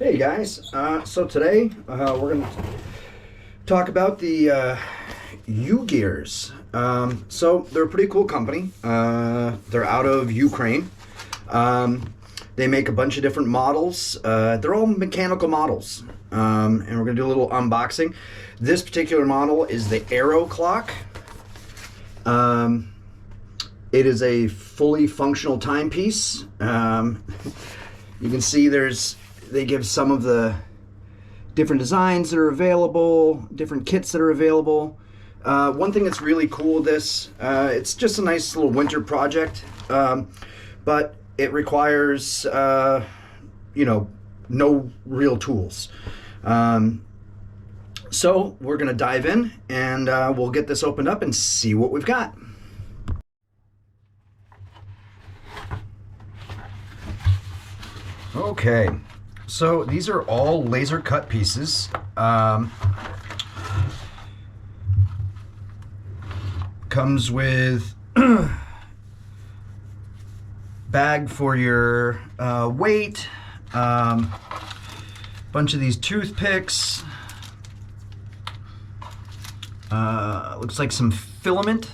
Hey guys, so today we're going to talk about the ugears. So they're a pretty cool company. They're out of Ukraine. They make a bunch of different models. They're all mechanical models, and we're going to do a little unboxing. This particular model is the Aero clock. It is a fully functional timepiece. You can see they give some of the different designs that are available, different kits that are available. One thing that's really cool with this, it's just a nice little winter project, but it requires, no real tools. So we're going to dive in and we'll get this opened up and see what we've got. Okay, so these are all laser cut pieces. Comes with bag for your weight, bunch of these toothpicks, looks like some filament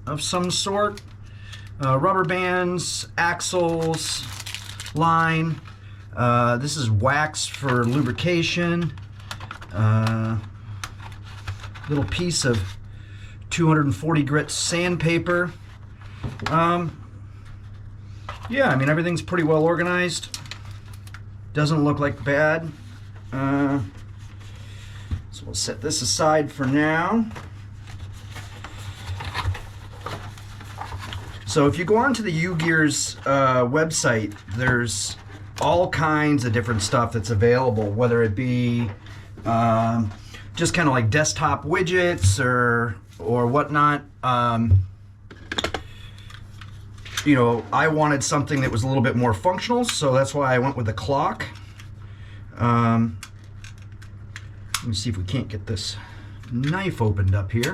of some sort, rubber bands, axles, line. This is wax for lubrication. Little piece of 240 grit sandpaper. Yeah, I mean, everything's pretty well organized. Doesn't look like bad. So we'll set this aside for now. So if you go onto the ugears website, there's all kinds of different stuff that's available, whether it be just kind of like desktop widgets or whatnot. I wanted something that was a little bit more functional, so that's why I went with the clock. Let me see if we can't get this knife opened up here.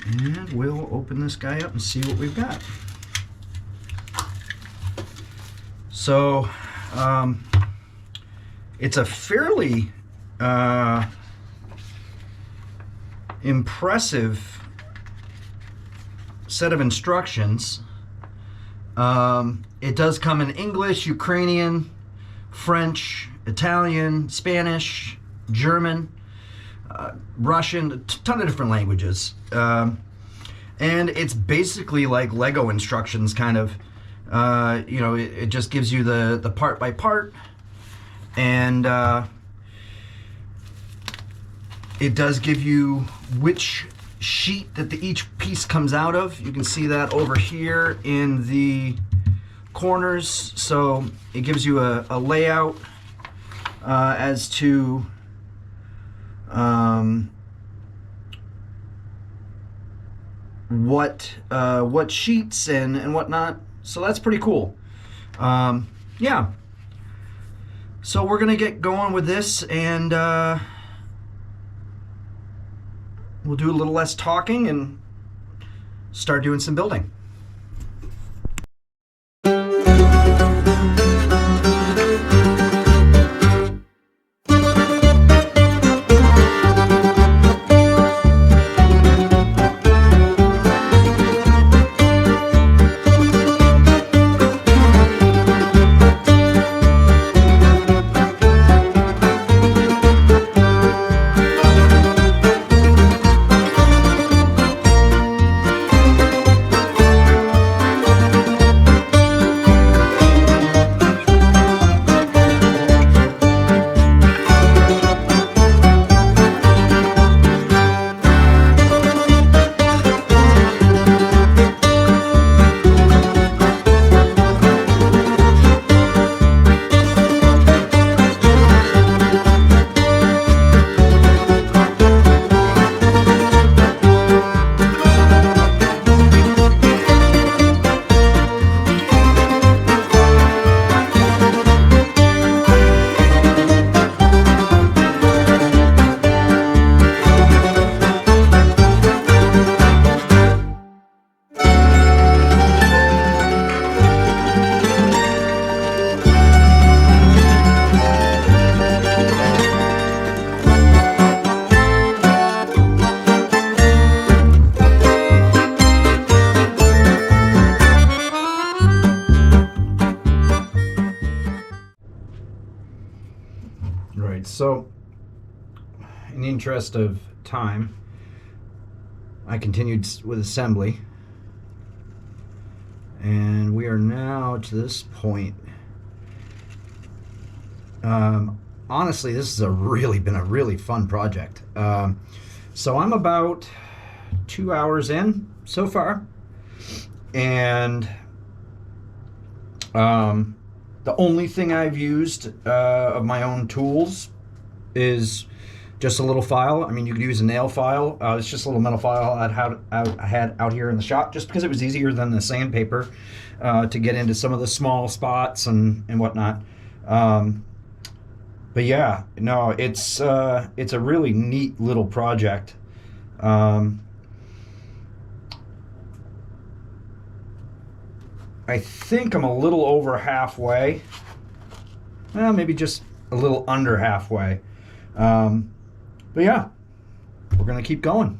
And we'll open this guy up and see what we've got. So, it's a fairly impressive set of instructions. It does come in English, Ukrainian, French, Italian, Spanish, German, Russian, a ton of different languages. And it's basically like Lego instructions, kind of. It just gives you the part by part, and it does give you which sheet that each piece comes out of. You can see that over here in the corners. So it gives you a layout as to what sheets and whatnot. So that's pretty cool. Yeah. So we're gonna get going with this, and we'll do a little less talking and start doing some building. So in the interest of time, I continued with assembly, and we are now to this point. Honestly, this has been a really fun project. So I'm about 2 hours in so far, and the only thing I've used of my own tools is just a little file. I mean, you could use a nail file. It's just a little metal file I had out here in the shop, just because it was easier than the sandpaper to get into some of the small spots and whatnot. But yeah, no, it's a really neat little project. I think I'm a little over halfway. Well, maybe just a little under halfway. But yeah, we're gonna keep going.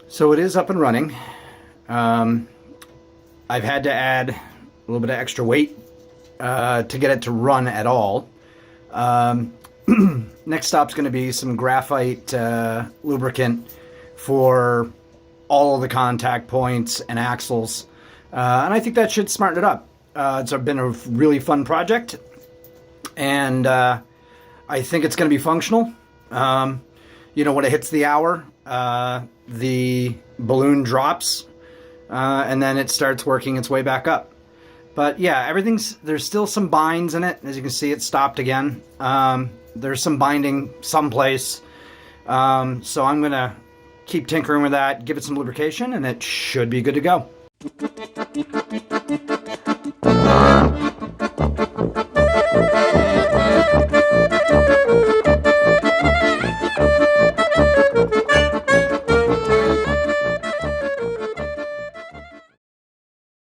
So it is up and running. I've had to add a little bit of extra weight to get it to run at all. Next stop's going to be some graphite lubricant for all of the contact points and axles. And I think that should smarten it up. It's been a really fun project, and I think it's going to be functional. You know, when it hits the hour, the balloon drops, and then it starts working its way back up. But yeah, there's still some binds in it. As you can see, it stopped again. There's some binding someplace. So I'm gonna keep tinkering with that, give it some lubrication, and it should be good to go.